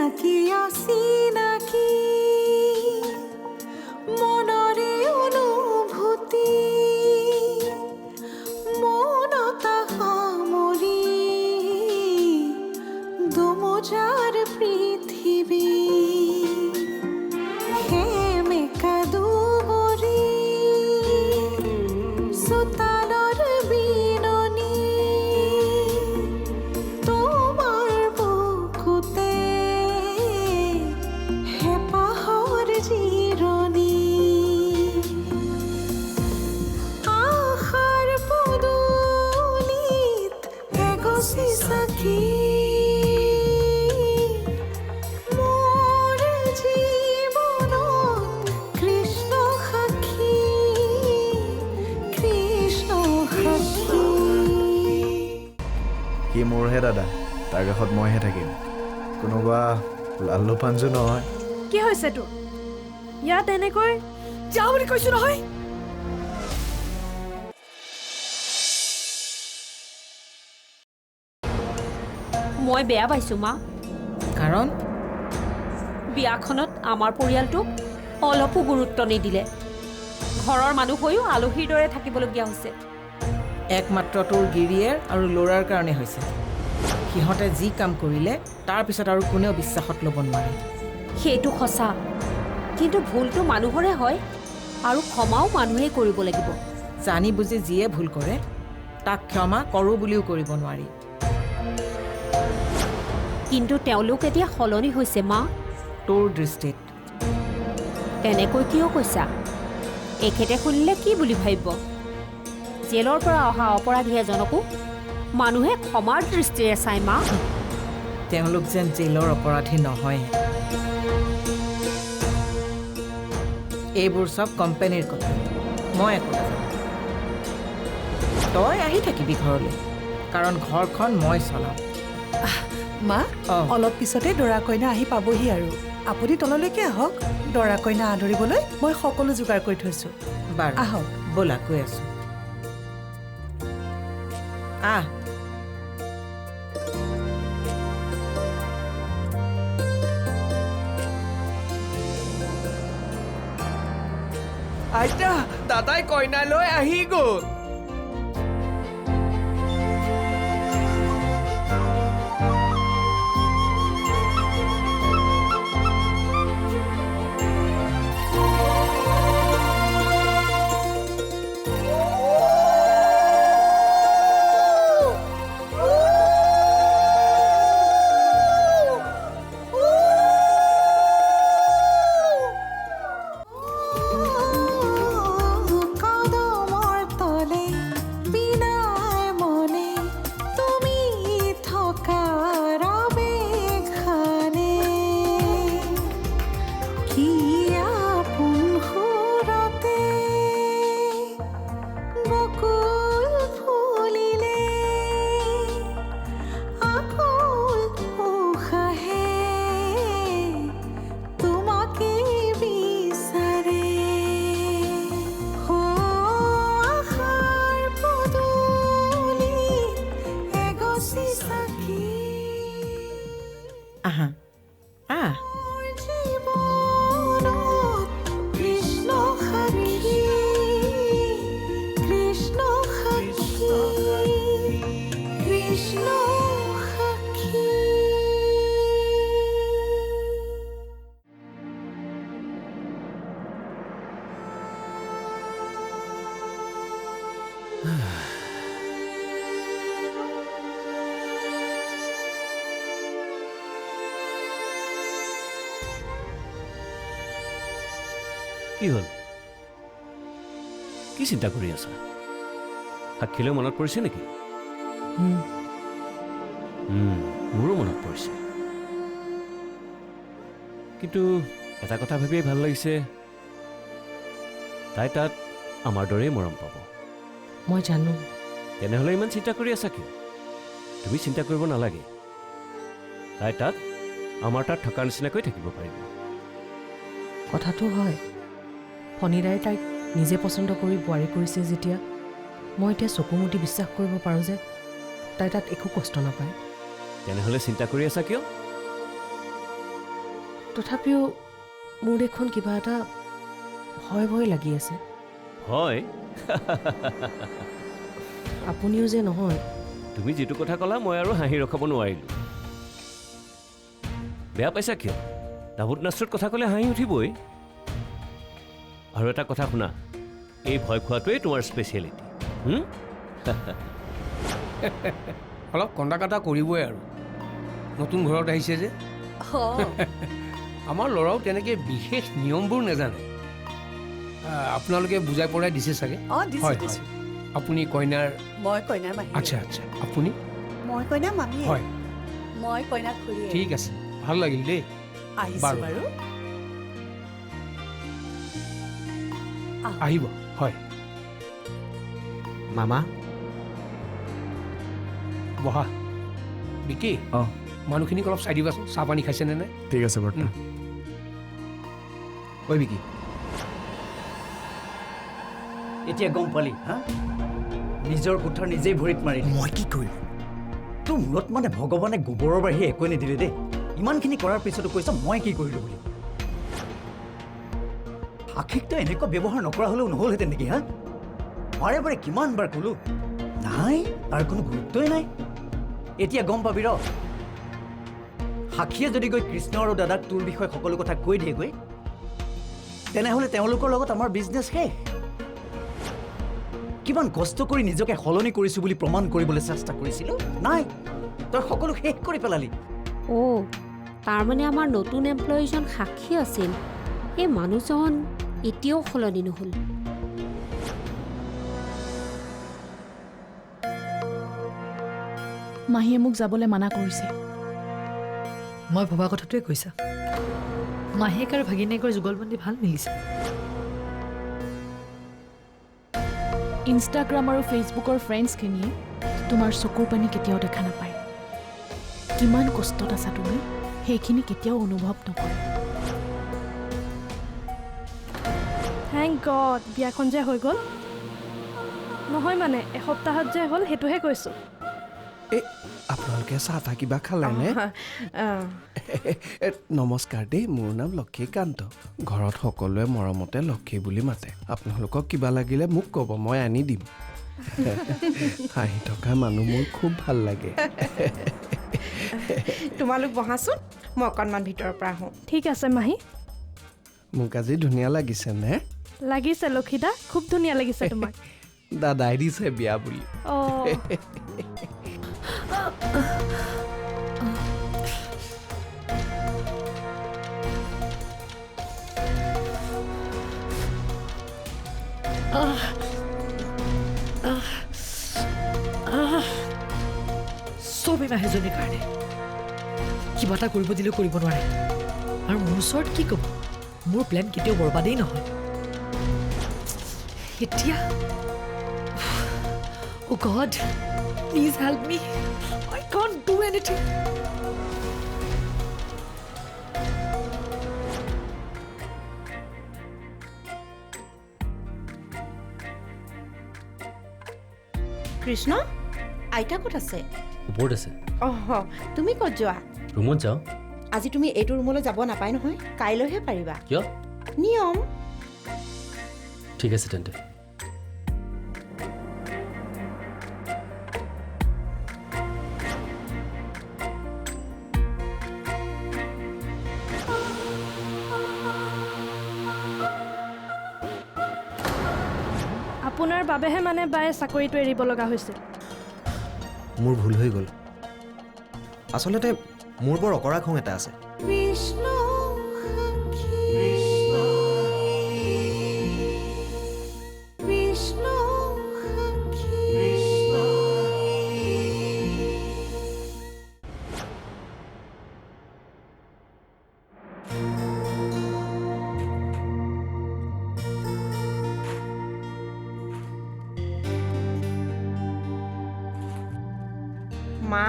চিনাকি অচিনাকি মনৰে অনুভূতি মনতা সামৰি দুমোজাৰ পৃথিৱী সেমেকা দুবৰি চোতালৰ বিননি তোমাৰ বুকুতে হেঁপাহৰ জিৰণি আশাৰ পদূলিত এগছি চাকি কি মোৰহে দাদা তাৰ কাষত মইহে থাকিম কোনোবা লাল্লু পাঞ্জু নহয় কি হৈছে তোৰ ইয়াত এনেকৈ যাওঁ বুলি কৈছো নহয় মই বেয়া পাইছো মা কাৰণ বিয়াখনত আমাৰ পৰিয়ালটোক অলপো গুৰুত্ব নিদিলে ঘৰৰ মানুহ হৈও আলহীৰ দৰে থাকিবলগীয়া হৈছে একমাত্ৰ তোৰ গিৰিয়েৰ আৰু ল'ৰাৰ কাৰণে হৈছে সিহঁতে যি কাম কৰিলে তাৰপিছত আৰু কোনেও বিশ্বাসত ল'ব নোৱাৰে সেইটো সঁচা কিন্তু ভুলটো মানুহৰে হয় আৰু ক্ষমাও মানুহেই কৰিব লাগিব জানি বুজি যিয়ে ভুল কৰে তাক ক্ষমা কৰোঁ বুলিও কৰিব নোৱাৰি কিন্তু তেওঁলোক এতিয়া সলনি হৈছে মা তোৰ দৃষ্টিত তেনেকৈ কিয় কৈছা এখেতে শুনিলে কি বুলি ভাবিব জেলৰ পৰা অহা অপৰাধী এজনকো মানুহে ক্ষমাৰ দৃষ্টিৰে চাই মা তেওঁলোক যেন জেলৰ অপৰাধী নহয় এইবোৰ চব কোম্পানীৰ কথা মই একো নাজানো তই আহি থাকিবি ঘৰলৈ কাৰণ ঘৰখন মই চলাম মা অলপ পিছতে দৰা কইনা আহি পাবহি আৰু আপুনি তললৈকে আহক দৰা কইনা আদৰিবলৈ মই সকলো যোগাৰ কৰি থৈছো বাৰু আহক ব'লা কৈ আছো আহ আইতা দাদাই কইনালৈ আহি গ'ল আহা আহ কৃষ্ণ সাক্ষী কৃষ্ণ সাক্ষী কৃষ্ণ সাক্ষী কি হ'ল কি চিন্তা কৰি আছা সাক্ষীলৈ মনত পৰিছে নেকি মোৰো মনত পৰিছে কিন্তু এটা কথা ভাবিয়ে ভাল লাগিছে তাই তাত আমাৰ দৰেই মৰম পাব মই জানো তেনেহ'লে ইমান চিন্তা কৰি আছা কিয় তুমি চিন্তা কৰিব নালাগে তাই তাত আমাৰ তাত থকাৰ নিচিনাকৈ থাকিব পাৰিব কথাটো হয় ফণীদাই তাইক নিজে পচন্দ কৰি বোৱাৰী কৰিছে যেতিয়া মই এতিয়া চকু মুদি বিশ্বাস কৰিব পাৰোঁ যে তাই তাত একো কষ্ট নাপায় তেনেহ'লে চিন্তা কৰি আছা কিয় তথাপিও মোৰ দেখোন কিবা এটা ভয় ভয় লাগি আছে। হয়, আপুনিও যে নহয়। তুমি যিটো কথা ক'লা মই আৰু হাঁহি ৰখাব নোৱাৰিলোঁ। বেয়া পাইছা কিয়? ডাবুত নাচৰ কথা ক'লে হাঁহি উঠিবই। আৰু এটা কথা শুনা, এই ভয় খোৱাটোৱেই তোমাৰ স্পেচিয়েলিটি। অলপ কন্দা কটা কৰিবই আৰু নতুন ঘৰত আহিছে যে। আমাৰ ল'ৰাও তেনেকৈ বিশেষ নিয়মবোৰ নাজানে। আপোনালোকে বুজাই পৰাই দিছে চাগে? দিছো। আপুনি কইনাৰ? মই কইনাৰ মাহী। আচ্ছা আচ্ছা। আপুনি? মই কইনাৰ মামী। হয়। মই কইনাৰ খুৰী। ঠিক আছে, ভাল লাগিল দেই। আহিছো বাৰু। আহিব। হয় মামা। বহা। বিকি, মানুহখিনিক অলপ চাই দিবাচোন, চাহ পানী খাইছেনে নাই? ঠিক আছে বৰ্তা। ঐ বিকি, এতিয়া গম পালি? হা, নিজৰ কোঠাৰ নিজেই ভৰিত মাৰি। মই কি কৰিম? তোৰ মূৰত মানে ভগৱানে গোবৰৰ বাহিৰে একোৱে নিদিলে দেই। ইমানখিনি কৰাৰ পিছতো কৈছ মই কি কৰিলোঁ বুলি। সাক্ষীকতো এনেকুৱা ব্যৱহাৰ নকৰা হ'লেও নহ'লহেঁতেন নেকি? হা, বাৰে বাৰে কিমান বাৰ ক'লো, নাই তাৰ কোনো গুৰুত্বই নাই। এতিয়া গম পাবি ৰ, সাক্ষীয়ে যদি গৈ কৃষ্ণ আৰু দাদাক তোৰ বিষয়ে সকলো কথা কৈ দিয়েগৈ, তেনেহ'লে তেওঁলোকৰ লগত আমাৰ বিজনেছ শেষ। কিমান কষ্ট কৰি নিজকে সলনি কৰিছোঁ বুলি প্ৰমাণ কৰিবলৈ চেষ্টা কৰিছিলোঁ, নাই, তই সকলো শেষ কৰি পেলালি। অ', তাৰমানে আমাৰ নতুন এমপ্লয়ীজন সাক্ষী আছিল। এই মানুহজন এতিয়াও সলনি নহ'ল। মাহীয়ে মোক যাবলৈ মানা কৰিছে। মই ভবা কথাটোৱে কৈছা। মাহীয়েক আৰু ভাগিনীয়েকৰ যুগলবন্দী ভাল মিলিছে। ইনষ্টাগ্ৰাম আৰু ফেচবুকৰ ফ্ৰেণ্ডছখিনিয়ে তোমাৰ চকুৰ পানী কেতিয়াও দেখা নাপায়। কিমান কষ্টত আছা তুমি, সেইখিনি কেতিয়াও অনুভৱ নকৰে। থেংক গড বিয়াখন যে হৈ গ'ল। নহয় মানে এসপ্তাহত যে হ'ল সেইটোহে কৈছোঁ। এই আপোনালোকে চাহ তাহ কিবা খালেনে? নমস্কাৰ দেই, মোৰ নাম লক্ষীকান্ত। ঘৰত সকলোৱে মৰমতে লক্ষী বুলি মাতে। আপোনালোকক কিবা লাগিলে মোক ক'ব, মই আনি দিম। হাঁহি থকা মানুহ মোৰ খুব ভাল লাগে। তোমালোক বহাচোন, মই অকণমান ভিতৰৰ পৰা আহোঁ। ঠিক আছে মাহী। মোক আজি ধুনীয়া লাগিছে নে? লাগিছে লক্ষীদা, খুব ধুনীয়া লাগিছে তোমাক। দাদাই দিছে বিয়া বুলি। অঁ চব এই মাহীজনীৰ কাৰণে। কিবা এটা কৰিব দিলেও কৰিব নোৱাৰে। আৰু মোৰ ওচৰত কি ক'ব? মোৰ প্লেন কেতিয়াও বৰবাদেই নহয়। এতিয়া Oh God, please help me. I can't do anything. Krishna, আইতা ক'ত আছে? ওপৰত আছে। অহ, তুমি ক'ত যোৱা? ৰুমত যাওঁ। আজি তুমি এইটো ৰুমলৈ যাব নাপায় নহয়, কাইলৈহে পাৰিবা। কিয়? নিয়ম। ঠিক আছে তেন্তে। আপোনাৰ বাবেহে মানে বায়ে চাকৰিটো এৰিব লগা হৈছিল। মোৰ ভুল হৈ গ'ল। আচলতে মোৰ বৰ অকৰা খং এটা আছে। মা?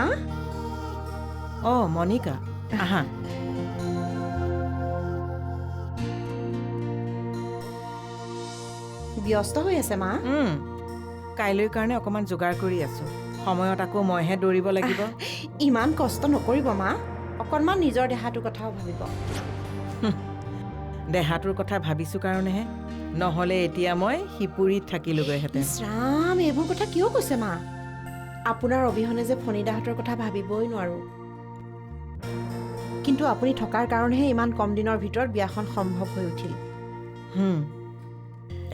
অঁ মণিকা, আহা। ব্যস্ত হৈ আছে মা? কাইলৈৰ কাৰণে অকণমান যোগাৰ কৰি আছোঁ। সময়ত আকৌ মইহে দৌৰিব লাগিব। ইমান কষ্ট নকৰিব মা, অকণমান নিজৰ দেহাটোৰ কথাও ভাবিব। দেহাটোৰ কথা ভাবিছোঁ কাৰণেহে, নহ'লে এতিয়া মই শিপুৰীত থাকিলোগৈহেঁতেন। ৰাম, এইবোৰ কথা কিয় কৈছে মা? আপোনাৰ অবিহনে যে ফণীদাহঁতৰ কথা ভাবিবই নোৱাৰোঁ। কিন্তু আপুনি থকাৰ কাৰণেহে ইমান কম দিনৰ ভিতৰত বিয়াখন সম্ভৱ হৈ উঠিল।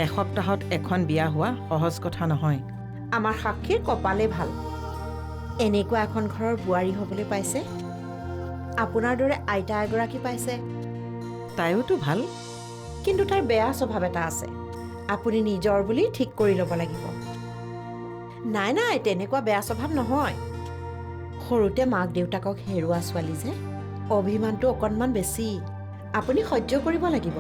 এসপ্তাহত এখন বিয়া হোৱা সহজ কথা নহয়। আমাৰ সাক্ষীৰ কপালে ভাল, এনেকুৱা এখন ঘৰৰ বোৱাৰী হ'বলৈ পাইছে। আপোনাৰ দৰে আইতা এগৰাকী পাইছে। তাইওতো ভাল, কিন্তু তাইৰ বেয়া স্বভাৱ এটা আছে। আপুনি নিজৰ বুলি ঠিক কৰি ল'ব লাগিব। নাই নাই, তেনেকুৱা বেয়া স্বভাৱ নহয়। সৰুতে মাক দেউতাকক হেৰুৱা ছোৱালী যে, অভিমানটো অকণমান বেছি। আপুনি সহ্য কৰিব লাগিব।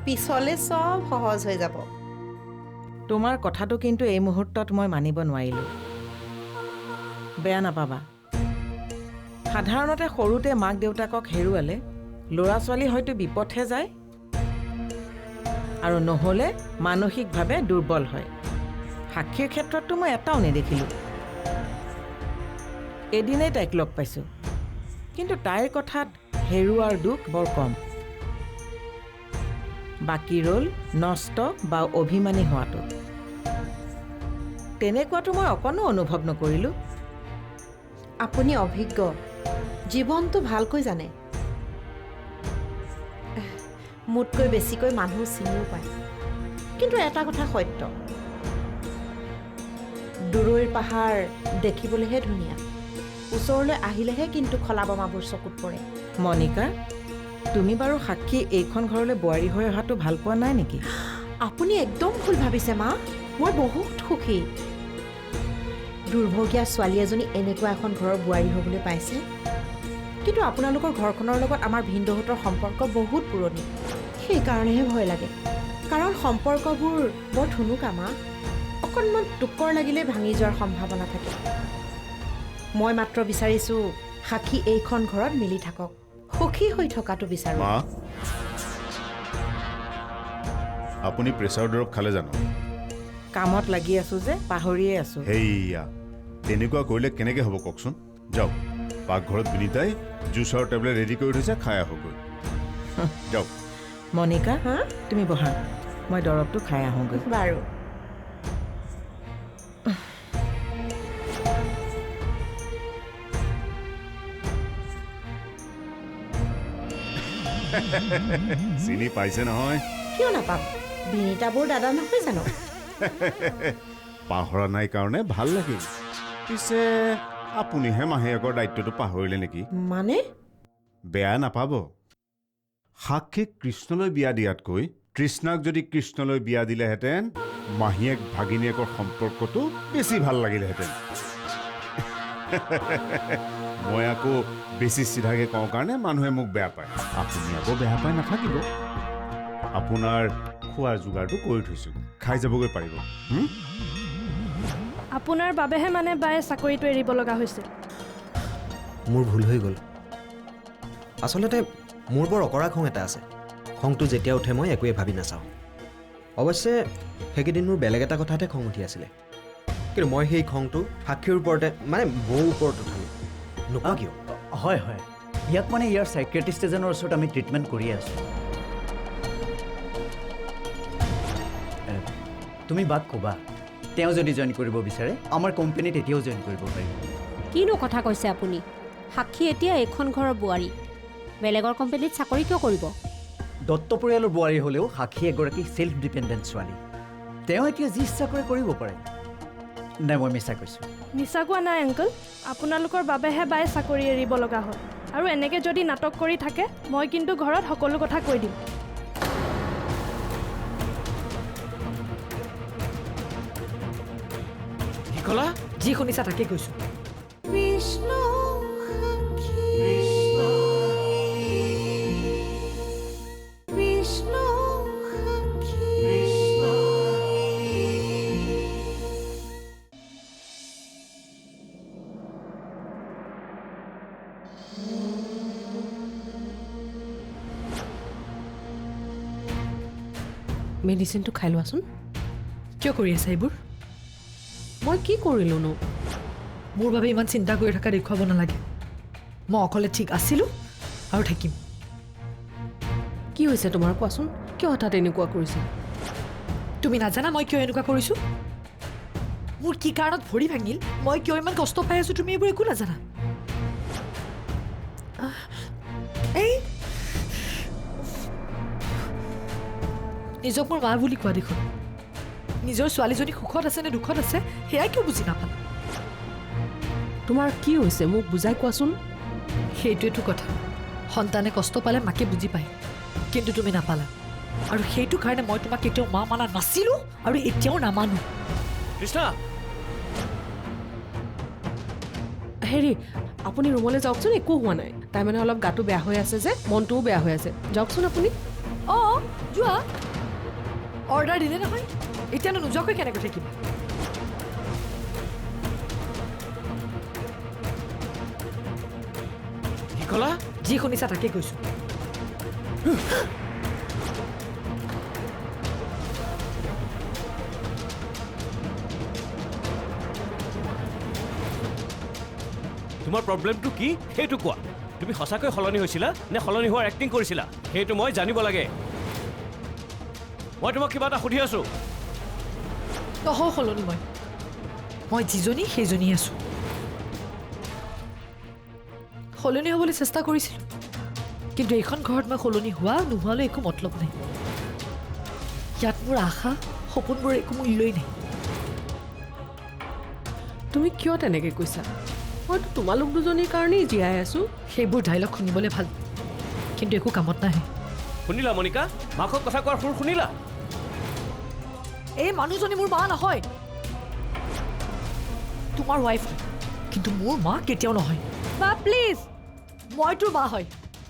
পিছলে চব সহজ হৈ যাব। তোমাৰ কথাটো কিন্তু এই মুহূৰ্তত মই মানিব নোৱাৰিলোঁ। বেয়া নাপাবা। সাধাৰণতে সৰুতে মাক দেউতাকক হেৰুৱালে ল'ৰা ছোৱালী হয়তো বিপথে যায় আৰু নহ'লে মানসিকভাৱে দুৰ্বল হয়। সাক্ষীৰ ক্ষেত্ৰততো মই এটাও নেদেখিলোঁ। এদিনেই তাইক লগ পাইছোঁ, কিন্তু তাইৰ কথাত হেৰুৱাৰ দুখ বৰ কম। বাকী ৰ'ল নষ্ট বা অভিমানী হোৱাটো। তেনেকুৱাটো মই অকণো অনুভৱ নকৰিলোঁ। আপুনি অভিজ্ঞ, জীৱনটো ভালকৈ জানে। মোতকৈ বেছিকৈ মানুহ চিনিও পায়। কিন্তু এটা কথা সত্য, দূৰৈৰ পাহাৰ দেখিবলৈহে ধুনীয়া, ওচৰলৈ আহিলেহে কিন্তু খলা বমাবোৰ চকুত পৰে। মণিকা, তুমি বাৰু সাক্ষী এইখন ঘৰলৈ বোৱাৰী হৈ অহাটো ভাল পোৱা নাই নেকি? আপুনি একদম ভুল ভাবিছে মা। মই বহুত সুখী। দুৰ্ভগীয়া ছোৱালী এজনী এনেকুৱা এখন ঘৰৰ বোৱাৰী হ'বলৈ পাইছে। কিন্তু আপোনালোকৰ ঘৰখনৰ লগত আমাৰ ভিনদেউহঁতৰ সম্পৰ্ক বহুত পুৰণি। সেইকাৰণেহে ভয় লাগে। কাৰণ সম্পৰ্কবোৰ বৰ ঠুনুকা মা। অকণমান টুকৰ লাগিলে ভাঙি যোৱাৰ সম্ভাৱনা থাকে। মই মাত্ৰ বিচাৰিছোঁ সাক্ষী এইখন ঘৰত মিলি থাকক, সুখী হৈ থকাটো বিচাৰোঁ। মা, আপুনি প্ৰেছাৰ দৰৱ খালে জানো? কামত লাগি আছোঁ যে পাহৰিয়ে আছোঁ। হেইয়া, তেনেকুৱা কৰিলে কেনেকৈ হ'ব কওকচোন? যাওক, পাকঘৰত বিনিতাই জুচৰ টেবলেট ৰেডি কৰি থৈছে, খাই আহোগৈ। যাওক। মণিকা, তুমি বহা, মই দৰৱটো খাই আহোঁগৈ। বাৰু। চিনি পাইছে নহয়? কিয় নাপাম? বিনিতাবোৰ দাদা নহয় জানো? পাহৰা নাই কাৰণে ভাল লাগিল। পিছে আপুনিহে মাহীয়েকৰ দায়িত্বটো পাহৰিলে নেকি? মানে? বেয়া নাপাব। সাক্ষীক কৃষ্ণলৈ বিয়া দিয়াতকৈ তৃষ্ণাক যদি কৃষ্ণলৈ বিয়া দিলেহেঁতেন, মাহীয়েক ভাগিনীয়েকৰ সম্পৰ্কটো বেছি ভাল লাগিলেহেঁতেন। মই আকৌ বেছি চিধাকৈ কওঁ কাৰণে মানুহে মোক বেয়া পায়। আপুনি আকৌ বেয়া পাই নাথাকিব। আপোনাৰ খোৱাৰ যোগাৰটো কৰি থৈছোঁ, খাই যাবগৈ পাৰিব। আপোনাৰ বাবেহে মানে বায়ে চাকৰিটো এৰিব লগা হৈছিল। মোৰ ভুল হৈ গ'ল। আচলতে মোৰ বৰ অকৰা খং এটা আছে। খংটো যেতিয়া উঠে মই একোৱে ভাবি নাচাওঁ। অৱশ্যে সেইকেইদিন মোৰ বেলেগ এটা কথাতে খং উঠি আছিলে, কিন্তু মই সেই খংটো সাক্ষীৰ ওপৰতে মানে বৌৰ ওপৰত উঠালোঁ। নোকোৱা কিয়? হয় হয়, ইয়াক মানে ইয়াৰ চাইক্ৰেটিষ্ট এজনৰ ওচৰত আমি ট্ৰিটমেণ্ট কৰি আছোঁ। তুমি বাক ক'বা, তেওঁ যদি জইন কৰিব বিচাৰে আমাৰ কোম্পানীত এতিয়াও জইন কৰিব পাৰিব। কিনো কথা কৈছে আপুনি? সাক্ষী এতিয়া এইখন ঘৰৰ বোৱাৰী, বেলেগৰ কোম্পানীত চাকৰি কিয় কৰিব? দত্ত পৰিয়ালৰ বোৱাৰী হ'লেও সাক্ষী এগৰাকী ছেল্ফ ডিপেণ্ডেণ্ট ছোৱালী। তেওঁ এতিয়া যি ইচ্ছা কৰে কৰিব পাৰে। নাই, মই মিছা কৈছোঁ। মিছা কোৱা নাই আংকল। আপোনালোকৰ বাবেহে বায়ে চাকৰি এৰিব লগা হ'ল। আৰু এনেকৈ যদি নাটক কৰি থাকে, মই কিন্তু ঘৰত সকলো কথা কৈ দিম। কি ক'লা? যি শুনিছা তাকে কৈছোঁ। কৃষ্ণ মেডিচিনটো খাই লোৱাচোন। কিয় কৰি আছা এইবোৰ? মই কি কৰিলোনো? মোৰ বাবে ইমান চিন্তা কৰি থকা দেখুৱাব নালাগে মই অকলে ঠিক আছিলোঁ আৰু থাকিম কি হৈছে তোমাৰ কোৱাচোন কিয় হঠাৎ এনেকুৱা কৰিছে তুমি নাজানা মই কিয় এনেকুৱা কৰিছোঁ মোৰ কি কাৰণত ভৰি ভাঙিল মই কিয় ইমান কষ্ট পাই আছোঁ তুমি এইবোৰ একো নাজানা এই নিজক মোৰ মা বুলি কোৱা দেখোন নিজৰ ছোৱালীজনী সুখত আছে নে দুখত আছে সেয়াই কিয় বুজি নাপালা তোমাৰ কি হৈছে মোক বুজাই কোৱাচোন সেইটোৱেতো কথা সন্তানে কষ্ট পালে মাকে বুজি পায় কিন্তু তুমি নাপালা আৰু সেইটো কাৰণে মই তোমাক কেতিয়াও মা মানা নাছিলোঁ আৰু এতিয়াও নামানো কৃষ্ণা হেৰি আপুনি ৰুমলৈ যাওকচোন একো হোৱা নাই তাই মানে অলপ গাটো বেয়া হৈ আছে যে মনটোও বেয়া হৈ আছে যাওকচোন আপুনি অঁ যোৱা অৰ্ডাৰ দিলে নহয় এতিয়ানো নোযোৱাকৈ কেনেকৈ থাকিবা কি ক'লা যি শুনিছা তাকে কৈছোঁ তোমাৰ প্ৰব্লেমটো কি সেইটো কোৱা তুমি সঁচাকৈ সলনি হৈছিলা নে সলনি হোৱাৰ এক্টিং কৰিছিলা সেইটো মই জানিব লাগে মই তোমাক কিবা এটা সুধি আছোঁ নহওঁ সলনি মই যিজনী সেইজনী আছোঁ সলনি হ'বলৈ চেষ্টা কৰিছিলোঁ কিন্তু এইখন ঘৰত মই সলনি হোৱা নোহোৱালৈ একো মতলব নাই ইয়াত মোৰ আশা সপোনবোৰ একো মূল্যই নাই তুমি কিয় তেনেকৈ কৈছা মইতো তোমালোক দুজনীৰ কাৰণেই জীয়াই আছোঁ সেইবোৰ ডাইলগ শুনিবলৈ ভাল কিন্তু একো কামত নাহে শুনিলা মনিকা মাকক কথা কোৱাৰ সুৰ শুনিলা এই মানুহজনী মোৰ মা নহয় তোমাৰ ৱাইফ হয় কিন্তু মোৰ মা কেতিয়াও নহয় বা প্লিজ মই তোৰ মা হয়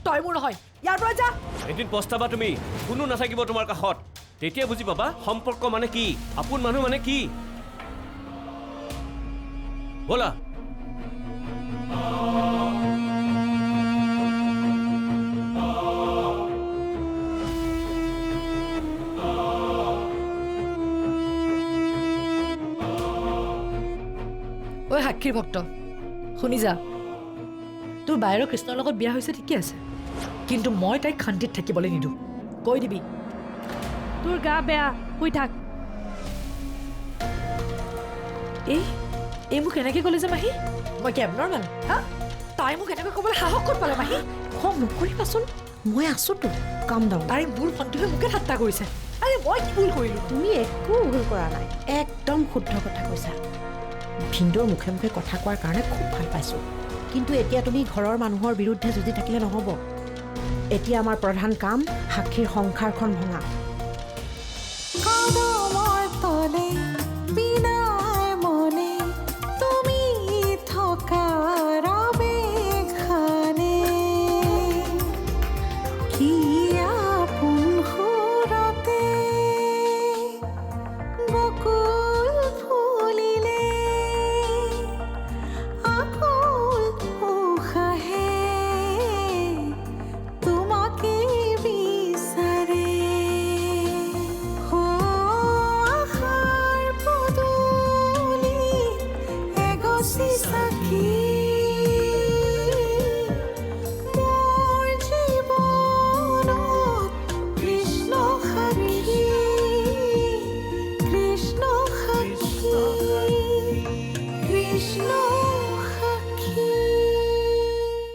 তই মোৰ নহয় ইয়াৰ পৰা যা এদিন পস্তাবা তুমি কোনো নাথাকিব তোমাৰ কাষত তেতিয়া বুজি পাবা সম্পৰ্ক মানে কি আপোন মানুহ মানে কি ব'লা ঐ সাক্ষীৰ ভক্ত শুনি যা তোৰ বায়েৰৰ কৃষ্ণৰ লগত বিয়া হৈছে ঠিকে আছে কিন্তু মই তাইক শান্তিত থাকিবলৈ নিদিওঁ কৈ দিবি তোৰ গা বেয়া শুই থাক এই মোক এনেকৈ ক'লে যে মাহী মই কি এবনৰ্মেল হা তাই মোক এনেকৈ ক'বলৈ সাহস ক'ত পালে মাহী খং নকৰিবাচোন মই আছোঁতো কাম ডাউন তাই মোৰ ভণ্টি হৈ মোকে ঠাট্টা কৰিছে আৰে মই কি ভুল কৰিলোঁ তুমি একো ভুল কৰা নাই একদম শুদ্ধ কথা কৈছা ভিন্দৰ মুখে মুখে কথা কোৱাৰ কাৰণে খুব ভাল পাইছোঁ কিন্তু এতিয়া তুমি ঘৰৰ মানুহৰ বিৰুদ্ধে যুঁজি থাকিলে নহ'ব এতিয়া আমাৰ প্ৰধান কাম সাক্ষীৰ সংসাৰখন ভঙা